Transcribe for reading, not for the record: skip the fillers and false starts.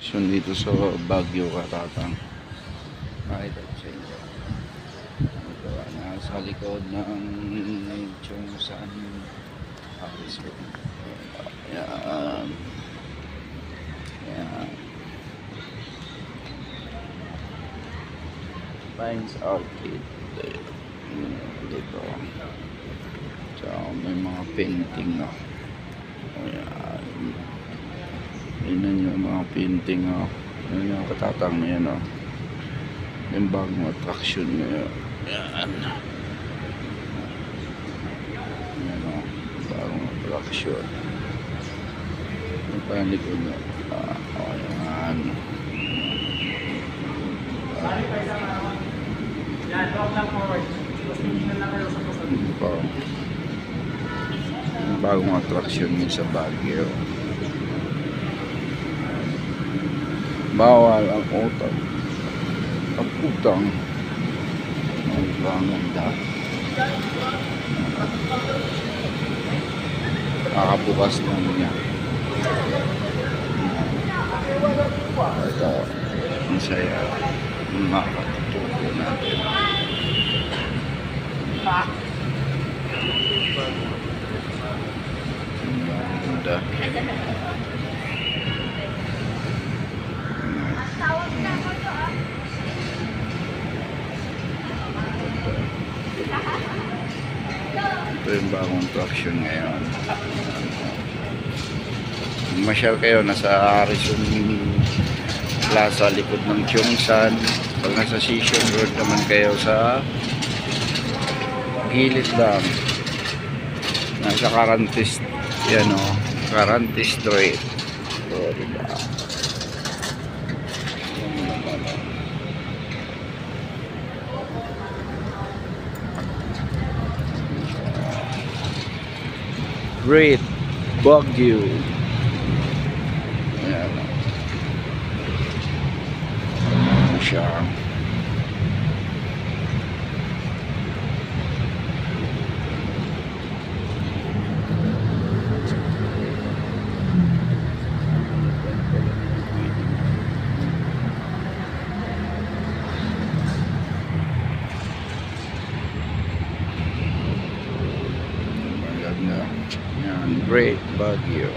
So dito sa Baguio Katatang, makita ko sa inyo ito, nasa likod ng Chongsan Paris. Ayan, ayan, Pines Arcade dito. So may mga painting na. Ayan, tingnan nyo mga painting. Ayan yung Katatang na yan. Yung bagong attraction ngayon. Ayan, ayan bagong attraction. Yung panikod nyo. Ayan, yung bagong attraction nyo sa Baguio. Bawal ang utang. Ang utang. Ang panganda. Kakabukas lang niya. Ito, ang saya. Makakatutuko natin. Ang ganda. Ito yung bagong attraction ngayon. Masyal kayo, nasa Harrison Plaza, likod ng Chongsan. Pag nasa Sission Road naman kayo, sa gilid lang, nasa Carantes, yan Carantes Street. So, diba? Great Baguio. Ayan. Ayan siya. Great Baguio.